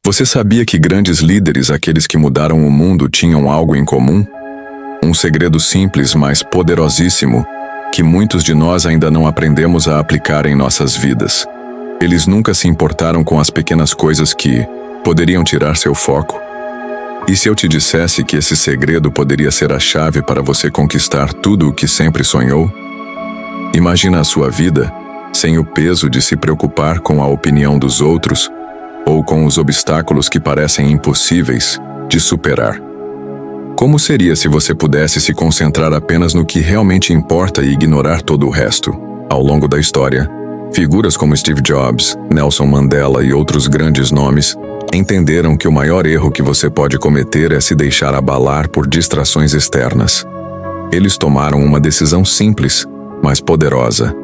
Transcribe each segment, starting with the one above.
Você sabia que grandes líderes, aqueles que mudaram o mundo, tinham algo em comum? Um segredo simples, mas poderosíssimo, que muitos de nós ainda não aprendemos a aplicar em nossas vidas. Eles nunca se importaram com as pequenas coisas que poderiam tirar seu foco. E se eu te dissesse que esse segredo poderia ser a chave para você conquistar tudo o que sempre sonhou? Imagina a sua vida sem o peso de se preocupar com a opinião dos outros ou com os obstáculos que parecem impossíveis de superar. Como seria se você pudesse se concentrar apenas no que realmente importa e ignorar todo o resto? Ao longo da história, figuras como Steve Jobs, Nelson Mandela e outros grandes nomes entenderam que o maior erro que você pode cometer é se deixar abalar por distrações externas. Eles tomaram uma decisão simples, mas poderosa.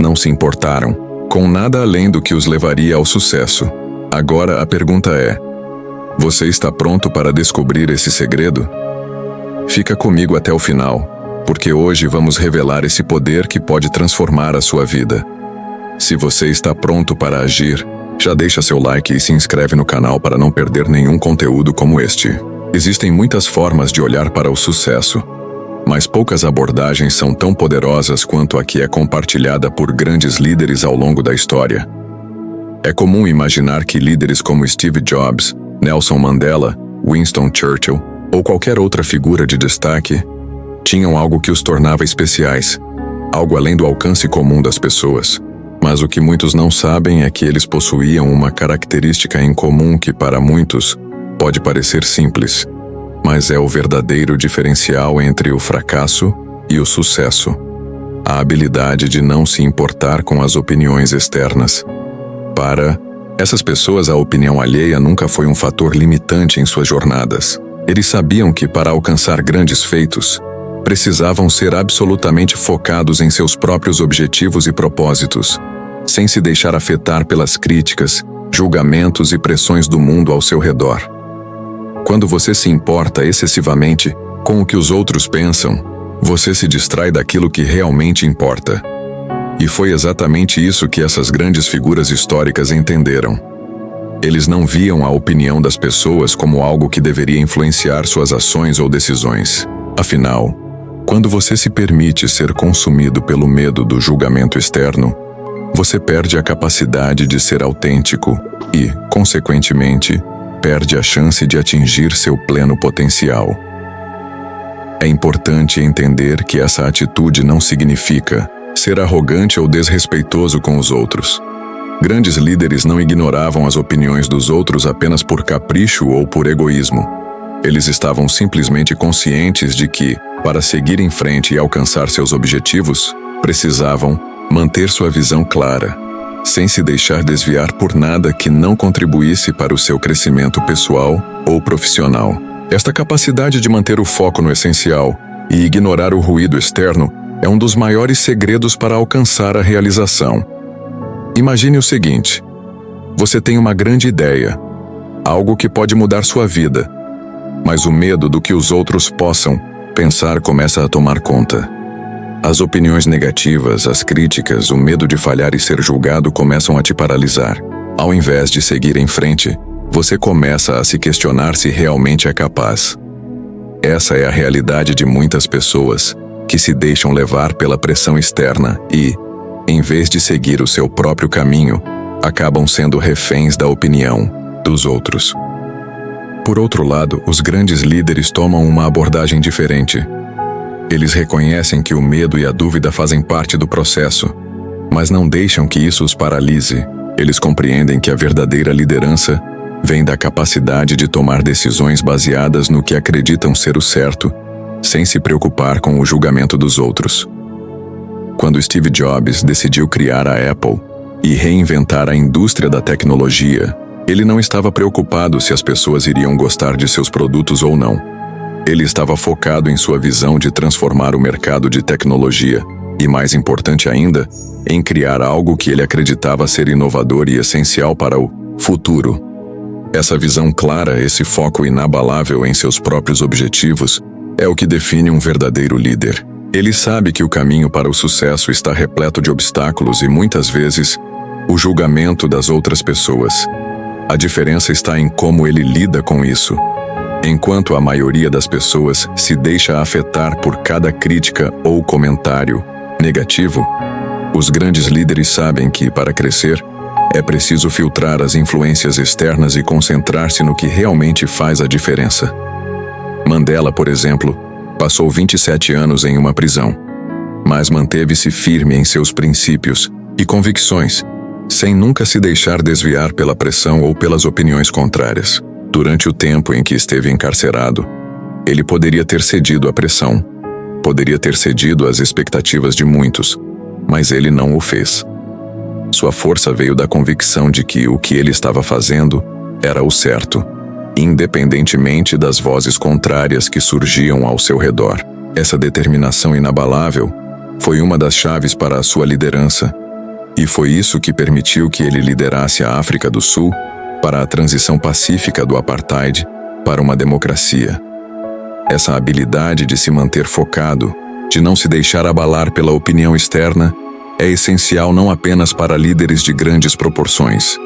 Não se importaram com nada além do que os levaria ao sucesso. Agora a pergunta é: você está pronto para descobrir esse segredo? Fica comigo até o final, porque hoje vamos revelar esse poder que pode transformar a sua vida. Se você está pronto para agir, já deixa seu like e se inscreve no canal para não perder nenhum conteúdo como este. Existem muitas formas de olhar para o sucesso, mas poucas abordagens são tão poderosas quanto a que é compartilhada por grandes líderes ao longo da história. É comum imaginar que líderes como Steve Jobs, Nelson Mandela, Winston Churchill ou qualquer outra figura de destaque tinham algo que os tornava especiais, algo além do alcance comum das pessoas. Mas o que muitos não sabem é que eles possuíam uma característica em comum que para muitos pode parecer simples, mas é o verdadeiro diferencial entre o fracasso e o sucesso: a habilidade de não se importar com as opiniões externas. Para essas pessoas, a opinião alheia nunca foi um fator limitante em suas jornadas. Eles sabiam que para alcançar grandes feitos, precisavam ser absolutamente focados em seus próprios objetivos e propósitos, sem se deixar afetar pelas críticas, julgamentos e pressões do mundo ao seu redor. Quando você se importa excessivamente com o que os outros pensam, você se distrai daquilo que realmente importa. E foi exatamente isso que essas grandes figuras históricas entenderam. Eles não viam a opinião das pessoas como algo que deveria influenciar suas ações ou decisões. Afinal, quando você se permite ser consumido pelo medo do julgamento externo, você perde a capacidade de ser autêntico e, consequentemente, perde a chance de atingir seu pleno potencial. É importante entender que essa atitude não significa ser arrogante ou desrespeitoso com os outros. Grandes líderes não ignoravam as opiniões dos outros apenas por capricho ou por egoísmo. Eles estavam simplesmente conscientes de que, para seguir em frente e alcançar seus objetivos, precisavam manter sua visão clara, sem se deixar desviar por nada que não contribuísse para o seu crescimento pessoal ou profissional. Esta capacidade de manter o foco no essencial e ignorar o ruído externo é um dos maiores segredos para alcançar a realização. Imagine o seguinte: você tem uma grande ideia, algo que pode mudar sua vida, mas o medo do que os outros possam pensar começa a tomar conta. As opiniões negativas, as críticas, o medo de falhar e ser julgado começam a te paralisar. Ao invés de seguir em frente, você começa a se questionar se realmente é capaz. Essa é a realidade de muitas pessoas que se deixam levar pela pressão externa e, em vez de seguir o seu próprio caminho, acabam sendo reféns da opinião dos outros. Por outro lado, os grandes líderes tomam uma abordagem diferente. Eles reconhecem que o medo e a dúvida fazem parte do processo, mas não deixam que isso os paralise. Eles compreendem que a verdadeira liderança vem da capacidade de tomar decisões baseadas no que acreditam ser o certo, sem se preocupar com o julgamento dos outros. Quando Steve Jobs decidiu criar a Apple e reinventar a indústria da tecnologia, ele não estava preocupado se as pessoas iriam gostar de seus produtos ou não. Ele estava focado em sua visão de transformar o mercado de tecnologia e, mais importante ainda, em criar algo que ele acreditava ser inovador e essencial para o futuro. Essa visão clara, esse foco inabalável em seus próprios objetivos, é o que define um verdadeiro líder. Ele sabe que o caminho para o sucesso está repleto de obstáculos e, muitas vezes, o julgamento das outras pessoas. A diferença está em como ele lida com isso. Enquanto a maioria das pessoas se deixa afetar por cada crítica ou comentário negativo, os grandes líderes sabem que, para crescer, é preciso filtrar as influências externas e concentrar-se no que realmente faz a diferença. Mandela, por exemplo, passou 27 anos em uma prisão, mas manteve-se firme em seus princípios e convicções, sem nunca se deixar desviar pela pressão ou pelas opiniões contrárias. Durante o tempo em que esteve encarcerado, ele poderia ter cedido à pressão, poderia ter cedido às expectativas de muitos, mas ele não o fez. Sua força veio da convicção de que o que ele estava fazendo era o certo, independentemente das vozes contrárias que surgiam ao seu redor. Essa determinação inabalável foi uma das chaves para a sua liderança, e foi isso que permitiu que ele liderasse a África do Sul para a transição pacífica do apartheid para uma democracia. Essa habilidade de se manter focado, de não se deixar abalar pela opinião externa, é essencial não apenas para líderes de grandes proporções,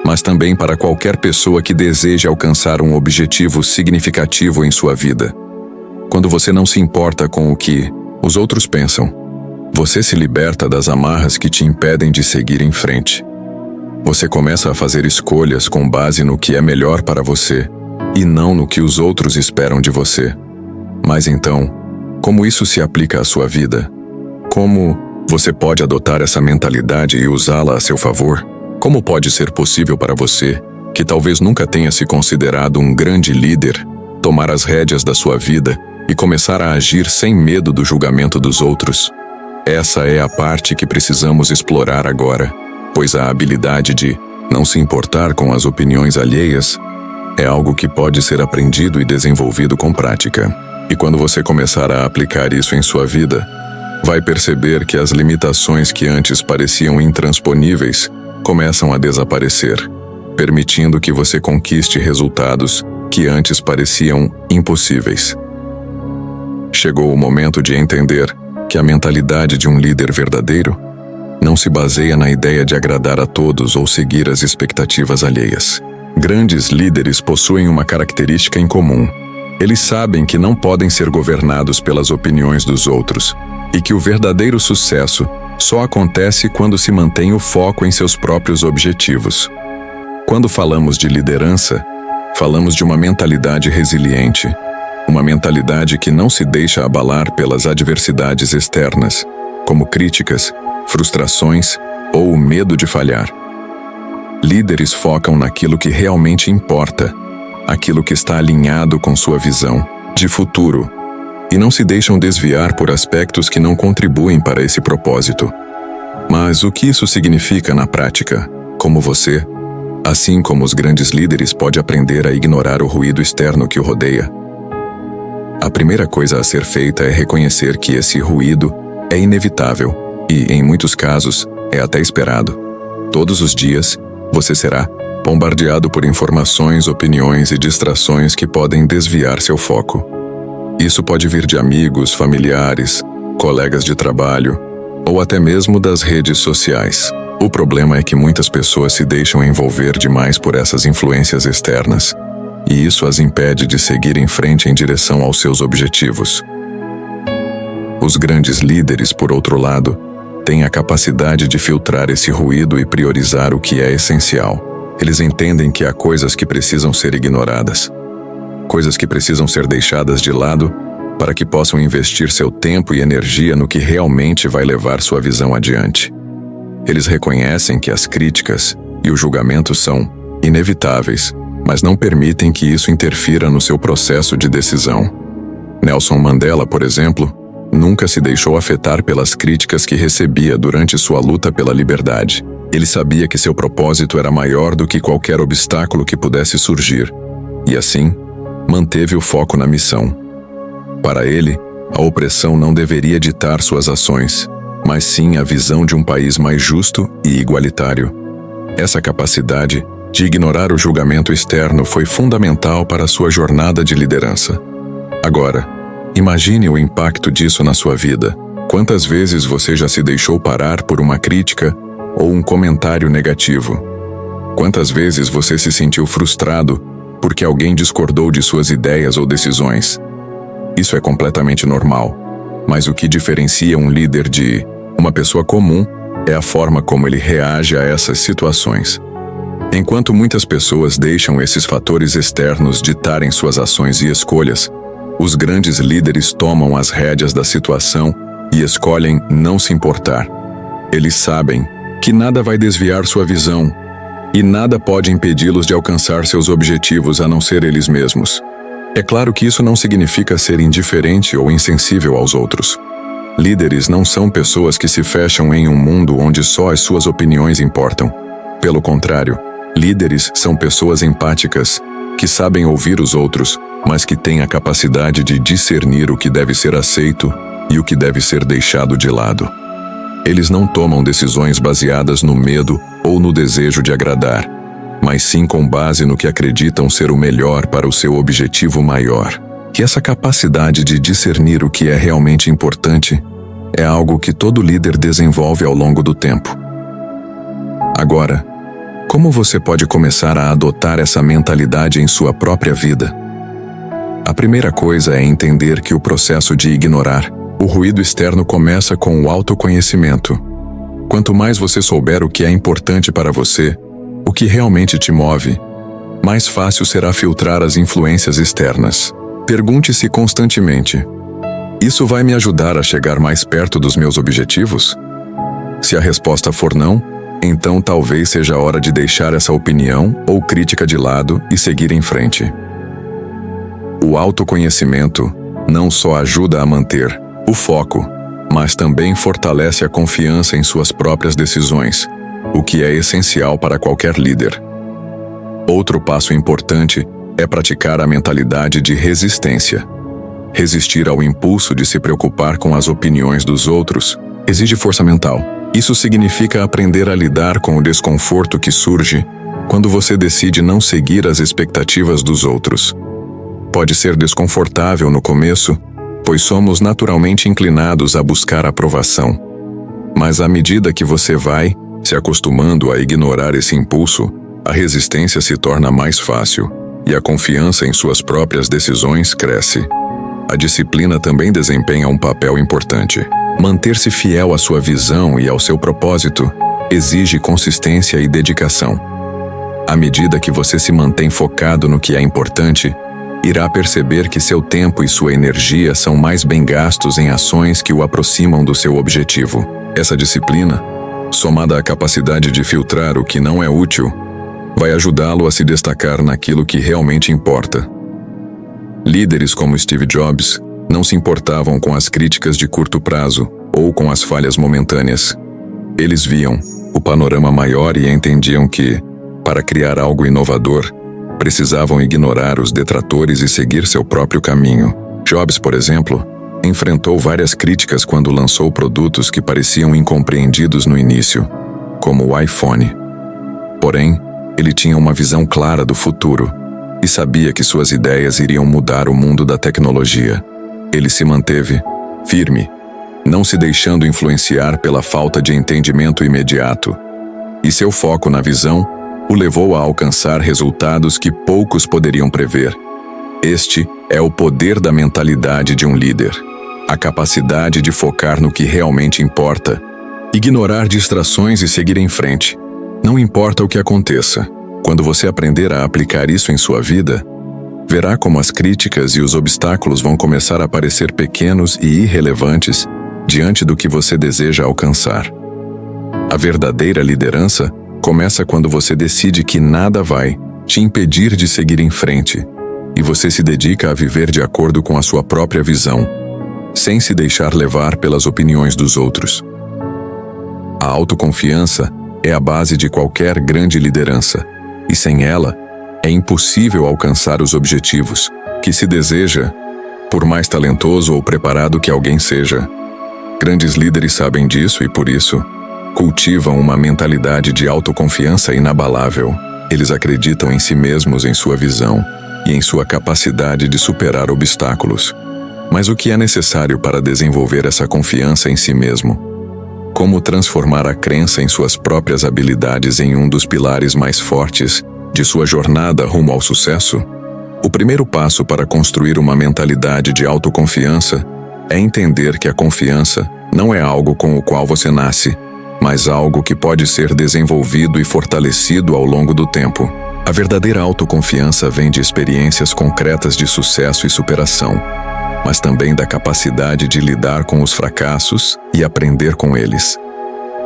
mas também para qualquer pessoa que deseje alcançar um objetivo significativo em sua vida. Quando você não se importa com o que os outros pensam, você se liberta das amarras que te impedem de seguir em frente. Você começa a fazer escolhas com base no que é melhor para você e não no que os outros esperam de você. Mas então, como isso se aplica à sua vida? Como você pode adotar essa mentalidade e usá-la a seu favor? Como pode ser possível para você, que talvez nunca tenha se considerado um grande líder, tomar as rédeas da sua vida e começar a agir sem medo do julgamento dos outros? Essa é a parte que precisamos explorar agora, pois a habilidade de não se importar com as opiniões alheias é algo que pode ser aprendido e desenvolvido com prática. E quando você começar a aplicar isso em sua vida, vai perceber que as limitações que antes pareciam intransponíveis começam a desaparecer, permitindo que você conquiste resultados que antes pareciam impossíveis. Chegou o momento de entender que a mentalidade de um líder verdadeiro não se baseia na ideia de agradar a todos ou seguir as expectativas alheias. Grandes líderes possuem uma característica em comum. Eles sabem que não podem ser governados pelas opiniões dos outros e que o verdadeiro sucesso só acontece quando se mantém o foco em seus próprios objetivos. Quando falamos de liderança, falamos de uma mentalidade resiliente, uma mentalidade que não se deixa abalar pelas adversidades externas, como críticas, frustrações ou o medo de falhar. Líderes focam naquilo que realmente importa, aquilo que está alinhado com sua visão de futuro, e não se deixam desviar por aspectos que não contribuem para esse propósito. Mas o que isso significa na prática? Como você, assim como os grandes líderes, pode aprender a ignorar o ruído externo que o rodeia? A primeira coisa a ser feita é reconhecer que esse ruído é inevitável e, em muitos casos, é até esperado. Todos os dias, você será bombardeado por informações, opiniões e distrações que podem desviar seu foco. Isso pode vir de amigos, familiares, colegas de trabalho ou até mesmo das redes sociais. O problema é que muitas pessoas se deixam envolver demais por essas influências externas, e isso as impede de seguir em frente em direção aos seus objetivos. Os grandes líderes, por outro lado, têm a capacidade de filtrar esse ruído e priorizar o que é essencial. Eles entendem que há coisas que precisam ser ignoradas, coisas que precisam ser deixadas de lado para que possam investir seu tempo e energia no que realmente vai levar sua visão adiante. Eles reconhecem que as críticas e o julgamento são inevitáveis, mas não permitem que isso interfira no seu processo de decisão. Nelson Mandela, por exemplo, nunca se deixou afetar pelas críticas que recebia durante sua luta pela liberdade. Ele sabia que seu propósito era maior do que qualquer obstáculo que pudesse surgir, e assim, manteve o foco na missão. Para ele, a opressão não deveria ditar suas ações, mas sim a visão de um país mais justo e igualitário. Essa capacidade de ignorar o julgamento externo foi fundamental para sua jornada de liderança. Agora, imagine o impacto disso na sua vida. Quantas vezes você já se deixou parar por uma crítica ou um comentário negativo? Quantas vezes você se sentiu frustrado porque alguém discordou de suas ideias ou decisões? Isso é completamente normal, mas o que diferencia um líder de uma pessoa comum é a forma como ele reage a essas situações. Enquanto muitas pessoas deixam esses fatores externos ditarem suas ações e escolhas, os grandes líderes tomam as rédeas da situação e escolhem não se importar. Eles sabem que nada vai desviar sua visão e nada pode impedi-los de alcançar seus objetivos a não ser eles mesmos. É claro que isso não significa ser indiferente ou insensível aos outros. Líderes não são pessoas que se fecham em um mundo onde só as suas opiniões importam. Pelo contrário, líderes são pessoas empáticas, que sabem ouvir os outros, mas que têm a capacidade de discernir o que deve ser aceito e o que deve ser deixado de lado. Eles não tomam decisões baseadas no medo ou no desejo de agradar, mas sim com base no que acreditam ser o melhor para o seu objetivo maior. E essa capacidade de discernir o que é realmente importante é algo que todo líder desenvolve ao longo do tempo. Agora, como você pode começar a adotar essa mentalidade em sua própria vida? A primeira coisa é entender que o processo de ignorar o ruído externo começa com o autoconhecimento. Quanto mais você souber o que é importante para você, o que realmente te move, mais fácil será filtrar as influências externas. Pergunte-se constantemente: isso vai me ajudar a chegar mais perto dos meus objetivos? Se a resposta for não, então talvez seja a hora de deixar essa opinião ou crítica de lado e seguir em frente. O autoconhecimento não só ajuda a manter o foco, mas também fortalece a confiança em suas próprias decisões, o que é essencial para qualquer líder. Outro passo importante é praticar a mentalidade de resistência. Resistir ao impulso de se preocupar com as opiniões dos outros exige força mental. Isso significa aprender a lidar com o desconforto que surge quando você decide não seguir as expectativas dos outros. Pode ser desconfortável no começo, pois somos naturalmente inclinados a buscar aprovação. Mas à medida que você vai se acostumando a ignorar esse impulso, a resistência se torna mais fácil e a confiança em suas próprias decisões cresce. A disciplina também desempenha um papel importante. Manter-se fiel à sua visão e ao seu propósito exige consistência e dedicação. À medida que você se mantém focado no que é importante, irá perceber que seu tempo e sua energia são mais bem gastos em ações que o aproximam do seu objetivo. Essa disciplina, somada à capacidade de filtrar o que não é útil, vai ajudá-lo a se destacar naquilo que realmente importa. Líderes como Steve Jobs não se importavam com as críticas de curto prazo ou com as falhas momentâneas. Eles viam o panorama maior e entendiam que, para criar algo inovador, precisavam ignorar os detratores e seguir seu próprio caminho. Jobs, por exemplo, enfrentou várias críticas quando lançou produtos que pareciam incompreendidos no início, como o iPhone. Porém, ele tinha uma visão clara do futuro e sabia que suas ideias iriam mudar o mundo da tecnologia. Ele se manteve firme, não se deixando influenciar pela falta de entendimento imediato, e seu foco na visão o levou a alcançar resultados que poucos poderiam prever. Este é o poder da mentalidade de um líder, a capacidade de focar no que realmente importa, ignorar distrações e seguir em frente. Não importa o que aconteça, quando você aprender a aplicar isso em sua vida, verá como as críticas e os obstáculos vão começar a parecer pequenos e irrelevantes diante do que você deseja alcançar. A verdadeira liderança começa quando você decide que nada vai te impedir de seguir em frente e você se dedica a viver de acordo com a sua própria visão, sem se deixar levar pelas opiniões dos outros. A autoconfiança é a base de qualquer grande liderança, e sem ela, é impossível alcançar os objetivos que se deseja, por mais talentoso ou preparado que alguém seja. Grandes líderes sabem disso e, por isso, cultivam uma mentalidade de autoconfiança inabalável. Eles acreditam em si mesmos, em sua visão e em sua capacidade de superar obstáculos. Mas o que é necessário para desenvolver essa confiança em si mesmo? Como transformar a crença em suas próprias habilidades em um dos pilares mais fortes de sua jornada rumo ao sucesso? O primeiro passo para construir uma mentalidade de autoconfiança é entender que a confiança não é algo com o qual você nasce, mas algo que pode ser desenvolvido e fortalecido ao longo do tempo. A verdadeira autoconfiança vem de experiências concretas de sucesso e superação, mas também da capacidade de lidar com os fracassos e aprender com eles.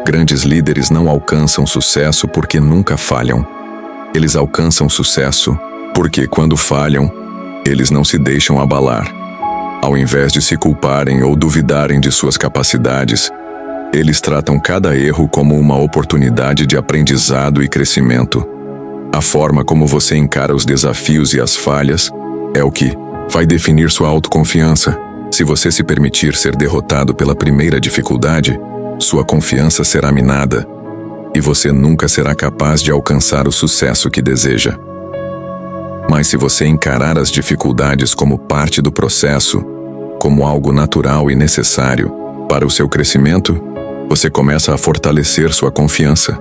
Grandes líderes não alcançam sucesso porque nunca falham. Eles alcançam sucesso porque, quando falham, eles não se deixam abalar. Ao invés de se culparem ou duvidarem de suas capacidades, eles tratam cada erro como uma oportunidade de aprendizado e crescimento. A forma como você encara os desafios e as falhas é o que vai definir sua autoconfiança. Se você se permitir ser derrotado pela primeira dificuldade, sua confiança será minada e você nunca será capaz de alcançar o sucesso que deseja. Mas se você encarar as dificuldades como parte do processo, como algo natural e necessário para o seu crescimento, você começa a fortalecer sua confiança.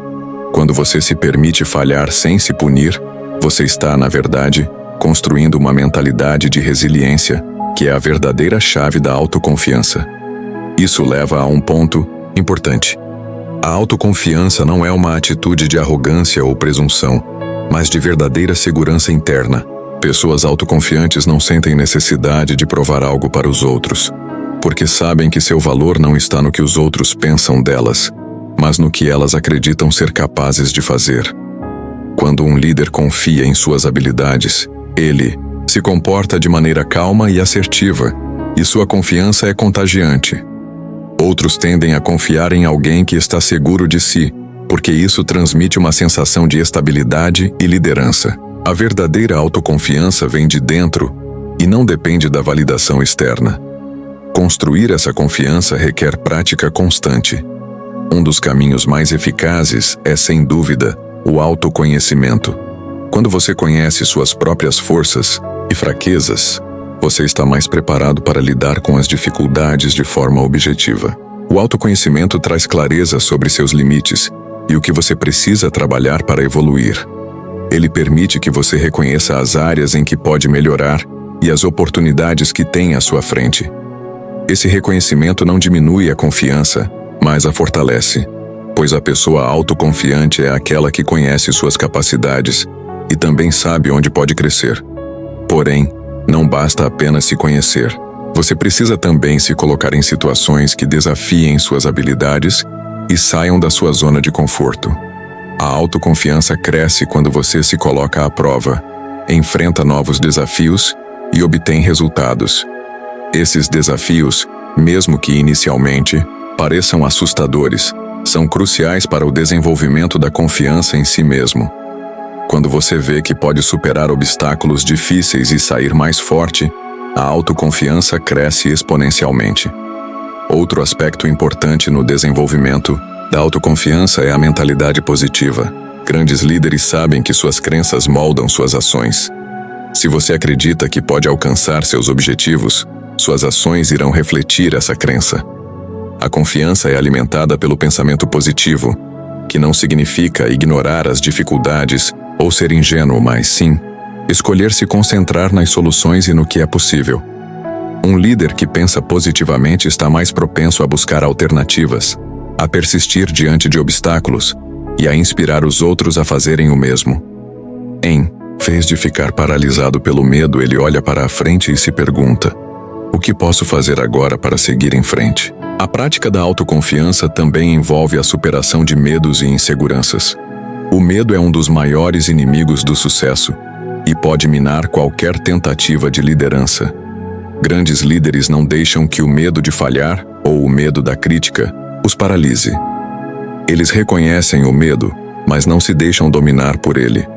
Quando você se permite falhar sem se punir, você está, na verdade, construindo uma mentalidade de resiliência, que é a verdadeira chave da autoconfiança. Isso leva a um ponto importante. A autoconfiança não é uma atitude de arrogância ou presunção, mas de verdadeira segurança interna. Pessoas autoconfiantes não sentem necessidade de provar algo para os outros, porque sabem que seu valor não está no que os outros pensam delas, mas no que elas acreditam ser capazes de fazer. Quando um líder confia em suas habilidades, ele se comporta de maneira calma e assertiva, e sua confiança é contagiante. Outros tendem a confiar em alguém que está seguro de si, porque isso transmite uma sensação de estabilidade e liderança. A verdadeira autoconfiança vem de dentro e não depende da validação externa. Construir essa confiança requer prática constante. Um dos caminhos mais eficazes é, sem dúvida, o autoconhecimento. Quando você conhece suas próprias forças e fraquezas, você está mais preparado para lidar com as dificuldades de forma objetiva. O autoconhecimento traz clareza sobre seus limites e o que você precisa trabalhar para evoluir. Ele permite que você reconheça as áreas em que pode melhorar e as oportunidades que tem à sua frente. Esse reconhecimento não diminui a confiança, mas a fortalece, pois a pessoa autoconfiante é aquela que conhece suas capacidades e também sabe onde pode crescer. Porém, não basta apenas se conhecer. Você precisa também se colocar em situações que desafiem suas habilidades e saiam da sua zona de conforto. A autoconfiança cresce quando você se coloca à prova, enfrenta novos desafios e obtém resultados. Esses desafios, mesmo que inicialmente pareçam assustadores, são cruciais para o desenvolvimento da confiança em si mesmo. Quando você vê que pode superar obstáculos difíceis e sair mais forte, a autoconfiança cresce exponencialmente. Outro aspecto importante no desenvolvimento da autoconfiança é a mentalidade positiva. Grandes líderes sabem que suas crenças moldam suas ações. Se você acredita que pode alcançar seus objetivos, suas ações irão refletir essa crença. A confiança é alimentada pelo pensamento positivo, que não significa ignorar as dificuldades ou ser ingênuo, mas sim escolher se concentrar nas soluções e no que é possível. Um líder que pensa positivamente está mais propenso a buscar alternativas, a persistir diante de obstáculos e a inspirar os outros a fazerem o mesmo. Em vez de ficar paralisado pelo medo, ele olha para a frente e se pergunta: o que posso fazer agora para seguir em frente? A prática da autoconfiança também envolve a superação de medos e inseguranças. O medo é um dos maiores inimigos do sucesso e pode minar qualquer tentativa de liderança. Grandes líderes não deixam que o medo de falhar ou o medo da crítica os paralise. Eles reconhecem o medo, mas não se deixam dominar por ele.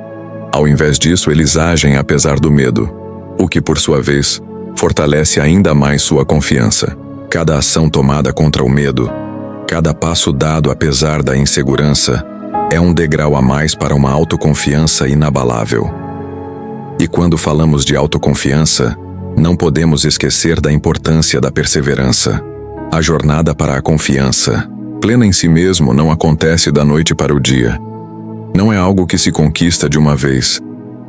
Ao invés disso, eles agem apesar do medo, o que, por sua vez, fortalece ainda mais sua confiança. Cada ação tomada contra o medo, cada passo dado apesar da insegurança, é um degrau a mais para uma autoconfiança inabalável. E quando falamos de autoconfiança, não podemos esquecer da importância da perseverança. A jornada para a confiança plena em si mesmo não acontece da noite para o dia. Não é algo que se conquista de uma vez,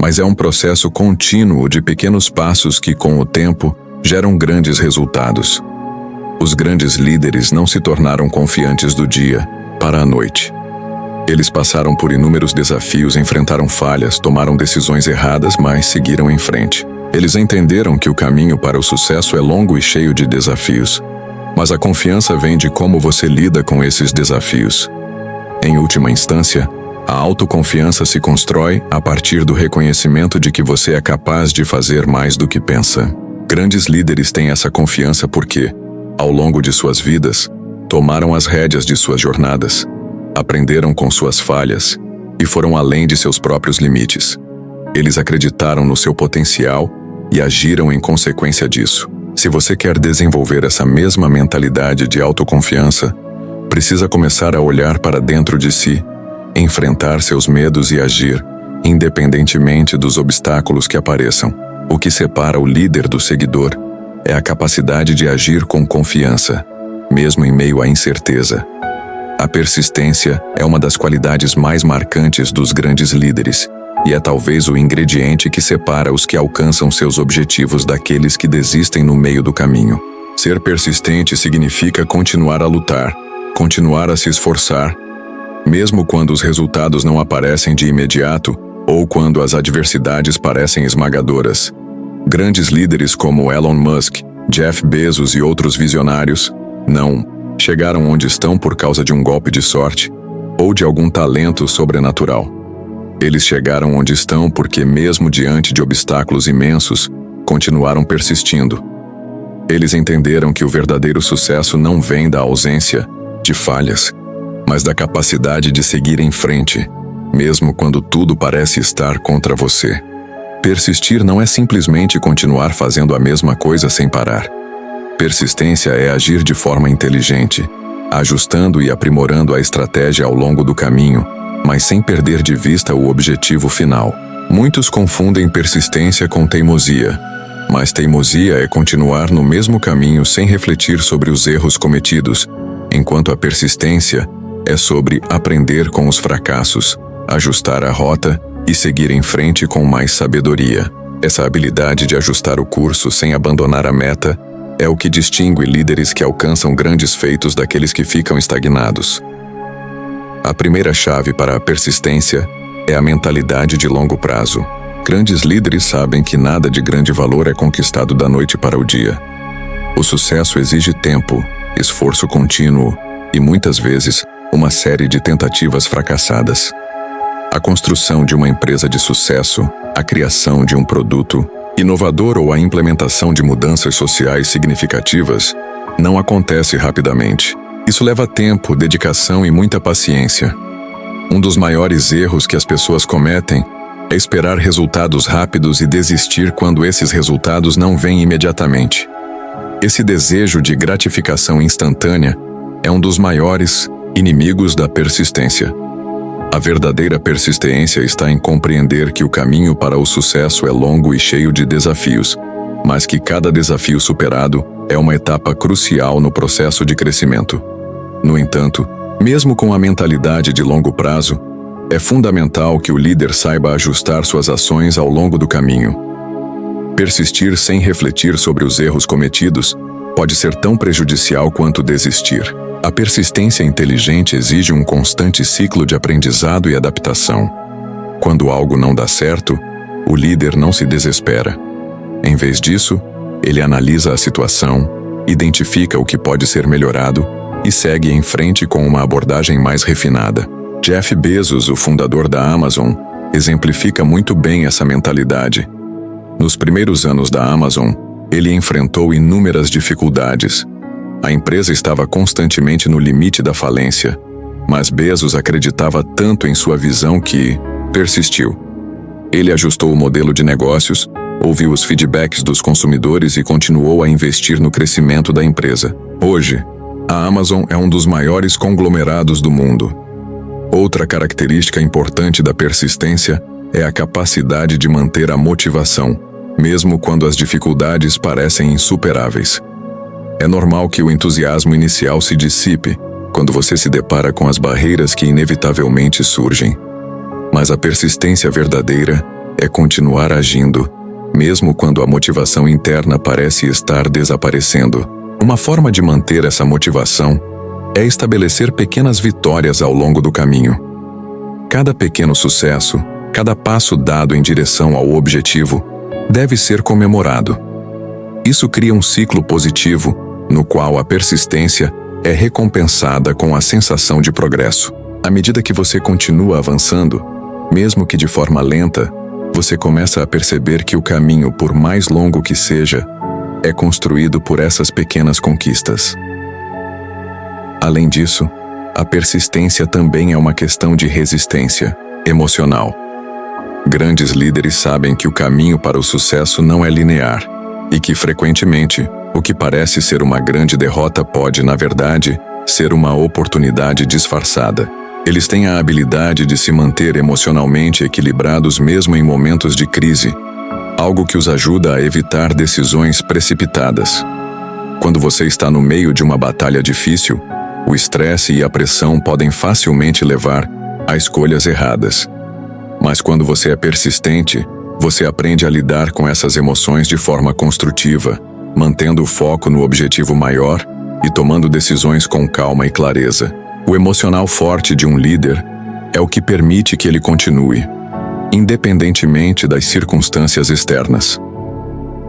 mas é um processo contínuo de pequenos passos que, com o tempo, geram grandes resultados. Os grandes líderes não se tornaram confiantes do dia para a noite. Eles passaram por inúmeros desafios, enfrentaram falhas, tomaram decisões erradas, mas seguiram em frente. Eles entenderam que o caminho para o sucesso é longo e cheio de desafios, mas a confiança vem de como você lida com esses desafios. Em última instância, a autoconfiança se constrói a partir do reconhecimento de que você é capaz de fazer mais do que pensa. Grandes líderes têm essa confiança porque, ao longo de suas vidas, tomaram as rédeas de suas jornadas, aprenderam com suas falhas e foram além de seus próprios limites. Eles acreditaram no seu potencial e agiram em consequência disso. Se você quer desenvolver essa mesma mentalidade de autoconfiança, precisa começar a olhar para dentro de si, enfrentar seus medos e agir, independentemente dos obstáculos que apareçam. O que separa o líder do seguidor é a capacidade de agir com confiança, mesmo em meio à incerteza. A persistência é uma das qualidades mais marcantes dos grandes líderes, e é talvez o ingrediente que separa os que alcançam seus objetivos daqueles que desistem no meio do caminho. Ser persistente significa continuar a lutar, continuar a se esforçar, mesmo quando os resultados não aparecem de imediato ou quando as adversidades parecem esmagadoras. Grandes líderes como Elon Musk, Jeff Bezos e outros visionários não chegaram onde estão por causa de um golpe de sorte ou de algum talento sobrenatural. Eles chegaram onde estão porque, mesmo diante de obstáculos imensos, continuaram persistindo. Eles entenderam que o verdadeiro sucesso não vem da ausência de falhas, mas da capacidade de seguir em frente, mesmo quando tudo parece estar contra você. Persistir não é simplesmente continuar fazendo a mesma coisa sem parar. Persistência é agir de forma inteligente, ajustando e aprimorando a estratégia ao longo do caminho, mas sem perder de vista o objetivo final. Muitos confundem persistência com teimosia, mas teimosia é continuar no mesmo caminho sem refletir sobre os erros cometidos, enquanto a persistência é sobre aprender com os fracassos, ajustar a rota e seguir em frente com mais sabedoria. Essa habilidade de ajustar o curso sem abandonar a meta é o que distingue líderes que alcançam grandes feitos daqueles que ficam estagnados. A primeira chave para a persistência é a mentalidade de longo prazo. Grandes líderes sabem que nada de grande valor é conquistado da noite para o dia. O sucesso exige tempo, esforço contínuo e, muitas vezes, uma série de tentativas fracassadas. A construção de uma empresa de sucesso, a criação de um produto inovador ou a implementação de mudanças sociais significativas não acontece rapidamente. Isso leva tempo, dedicação e muita paciência. Um dos maiores erros que as pessoas cometem é esperar resultados rápidos e desistir quando esses resultados não vêm imediatamente. Esse desejo de gratificação instantânea é um dos maiores inimigos da persistência. A verdadeira persistência está em compreender que o caminho para o sucesso é longo e cheio de desafios, mas que cada desafio superado é uma etapa crucial no processo de crescimento. No entanto, mesmo com a mentalidade de longo prazo, é fundamental que o líder saiba ajustar suas ações ao longo do caminho. Persistir sem refletir sobre os erros cometidos pode ser tão prejudicial quanto desistir. A persistência inteligente exige um constante ciclo de aprendizado e adaptação. Quando algo não dá certo, o líder não se desespera. Em vez disso, ele analisa a situação, identifica o que pode ser melhorado e segue em frente com uma abordagem mais refinada. Jeff Bezos, o fundador da Amazon, exemplifica muito bem essa mentalidade. Nos primeiros anos da Amazon, ele enfrentou inúmeras dificuldades. A empresa estava constantemente no limite da falência, mas Bezos acreditava tanto em sua visão que persistiu. Ele ajustou o modelo de negócios, ouviu os feedbacks dos consumidores e continuou a investir no crescimento da empresa. Hoje, a Amazon é um dos maiores conglomerados do mundo. Outra característica importante da persistência é a capacidade de manter a motivação, mesmo quando as dificuldades parecem insuperáveis. É normal que o entusiasmo inicial se dissipe, quando você se depara com as barreiras que inevitavelmente surgem. Mas a persistência verdadeira é continuar agindo, mesmo quando a motivação interna parece estar desaparecendo. Uma forma de manter essa motivação é estabelecer pequenas vitórias ao longo do caminho. Cada pequeno sucesso, cada passo dado em direção ao objetivo, deve ser comemorado. Isso cria um ciclo positivo, no qual a persistência é recompensada com a sensação de progresso. À medida que você continua avançando, mesmo que de forma lenta, você começa a perceber que o caminho, por mais longo que seja, é construído por essas pequenas conquistas. Além disso, a persistência também é uma questão de resistência emocional. Grandes líderes sabem que o caminho para o sucesso não é linear e que, frequentemente, o que parece ser uma grande derrota pode, na verdade, ser uma oportunidade disfarçada. Eles têm a habilidade de se manter emocionalmente equilibrados mesmo em momentos de crise, algo que os ajuda a evitar decisões precipitadas. Quando você está no meio de uma batalha difícil, o estresse e a pressão podem facilmente levar a escolhas erradas. Mas quando você é persistente, você aprende a lidar com essas emoções de forma construtiva, mantendo o foco no objetivo maior e tomando decisões com calma e clareza. O emocional forte de um líder é o que permite que ele continue, independentemente das circunstâncias externas.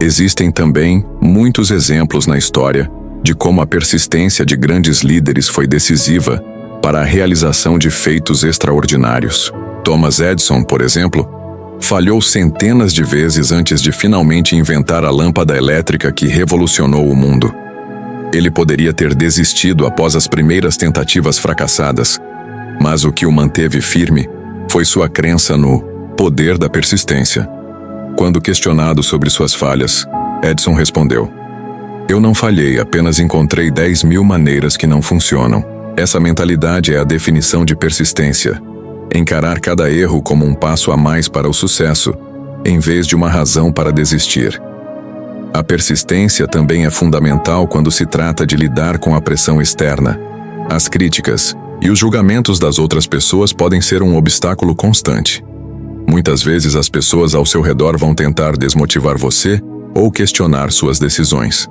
Existem também muitos exemplos na história de como a persistência de grandes líderes foi decisiva para a realização de feitos extraordinários. Thomas Edison, por exemplo, falhou centenas de vezes antes de finalmente inventar a lâmpada elétrica que revolucionou o mundo. Ele poderia ter desistido após as primeiras tentativas fracassadas, mas o que o manteve firme foi sua crença no poder da persistência. Quando questionado sobre suas falhas, Edison respondeu: "Eu não falhei, apenas encontrei 10.000 maneiras que não funcionam." Essa mentalidade é a definição de persistência. Encarar cada erro como um passo a mais para o sucesso, em vez de uma razão para desistir. A persistência também é fundamental quando se trata de lidar com a pressão externa. As críticas e os julgamentos das outras pessoas podem ser um obstáculo constante. Muitas vezes as pessoas ao seu redor vão tentar desmotivar você ou questionar suas decisões.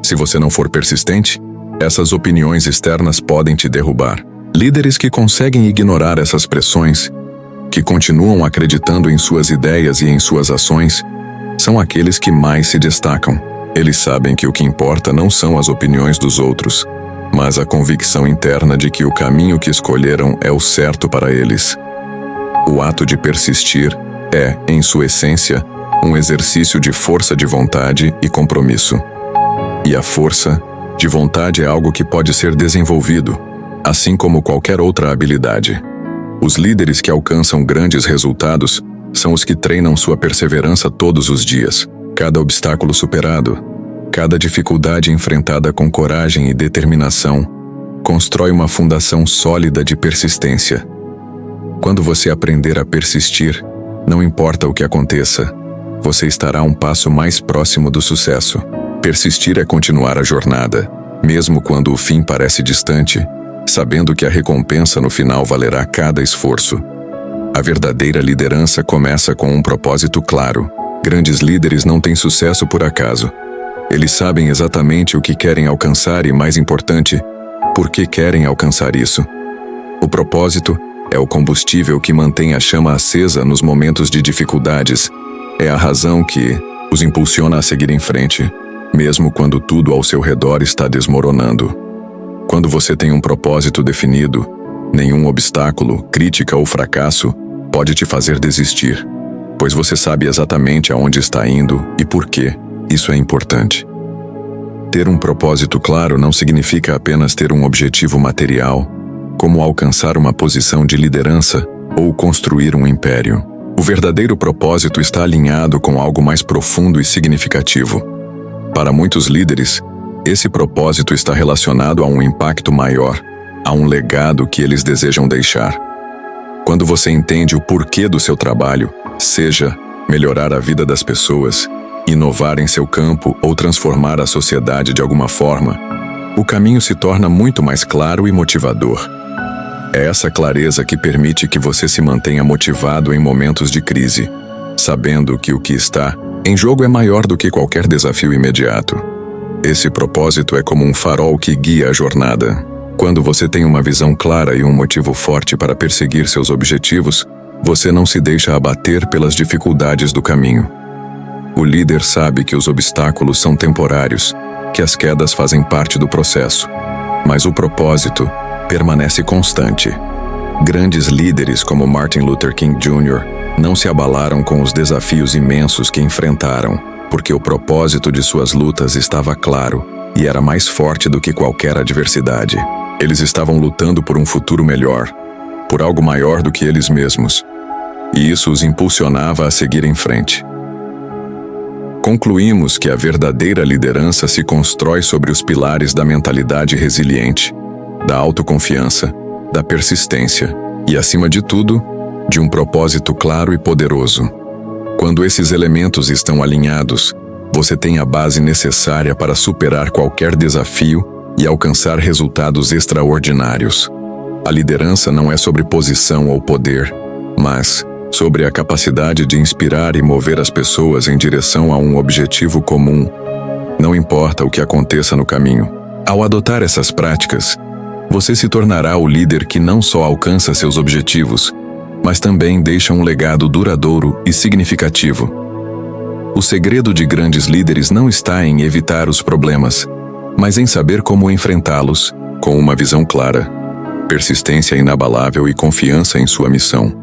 Se você não for persistente, essas opiniões externas podem te derrubar. Líderes que conseguem ignorar essas pressões, que continuam acreditando em suas ideias e em suas ações, são aqueles que mais se destacam. Eles sabem que o que importa não são as opiniões dos outros, mas a convicção interna de que o caminho que escolheram é o certo para eles. O ato de persistir é, em sua essência, um exercício de força de vontade e compromisso. E a força de vontade é algo que pode ser desenvolvido, assim como qualquer outra habilidade. Os líderes que alcançam grandes resultados são os que treinam sua perseverança todos os dias. Cada obstáculo superado, cada dificuldade enfrentada com coragem e determinação, constrói uma fundação sólida de persistência. Quando você aprender a persistir, não importa o que aconteça, você estará um passo mais próximo do sucesso. Persistir é continuar a jornada, mesmo quando o fim parece distante, sabendo que a recompensa no final valerá cada esforço. A verdadeira liderança começa com um propósito claro. Grandes líderes não têm sucesso por acaso. Eles sabem exatamente o que querem alcançar e, mais importante, por que querem alcançar isso. O propósito é o combustível que mantém a chama acesa nos momentos de dificuldades. É a razão que os impulsiona a seguir em frente, mesmo quando tudo ao seu redor está desmoronando. Quando você tem um propósito definido, nenhum obstáculo, crítica ou fracasso pode te fazer desistir, pois você sabe exatamente aonde está indo e por que isso é importante. Ter um propósito claro não significa apenas ter um objetivo material, como alcançar uma posição de liderança ou construir um império. O verdadeiro propósito está alinhado com algo mais profundo e significativo. Para muitos líderes, esse propósito está relacionado a um impacto maior, a um legado que eles desejam deixar. Quando você entende o porquê do seu trabalho, seja melhorar a vida das pessoas, inovar em seu campo ou transformar a sociedade de alguma forma, o caminho se torna muito mais claro e motivador. É essa clareza que permite que você se mantenha motivado em momentos de crise, sabendo que o que está em jogo é maior do que qualquer desafio imediato. Esse propósito é como um farol que guia a jornada. Quando você tem uma visão clara e um motivo forte para perseguir seus objetivos, você não se deixa abater pelas dificuldades do caminho. O líder sabe que os obstáculos são temporários, que as quedas fazem parte do processo, mas o propósito permanece constante. Grandes líderes como Martin Luther King Jr. não se abalaram com os desafios imensos que enfrentaram, porque o propósito de suas lutas estava claro e era mais forte do que qualquer adversidade. Eles estavam lutando por um futuro melhor, por algo maior do que eles mesmos, e isso os impulsionava a seguir em frente. Concluímos que a verdadeira liderança se constrói sobre os pilares da mentalidade resiliente, da autoconfiança, da persistência e, acima de tudo, de um propósito claro e poderoso. Quando esses elementos estão alinhados, você tem a base necessária para superar qualquer desafio e alcançar resultados extraordinários. A liderança não é sobre posição ou poder, mas sobre a capacidade de inspirar e mover as pessoas em direção a um objetivo comum, não importa o que aconteça no caminho. Ao adotar essas práticas, você se tornará o líder que não só alcança seus objetivos, mas também deixa um legado duradouro e significativo. O segredo de grandes líderes não está em evitar os problemas, mas em saber como enfrentá-los com uma visão clara, persistência inabalável e confiança em sua missão.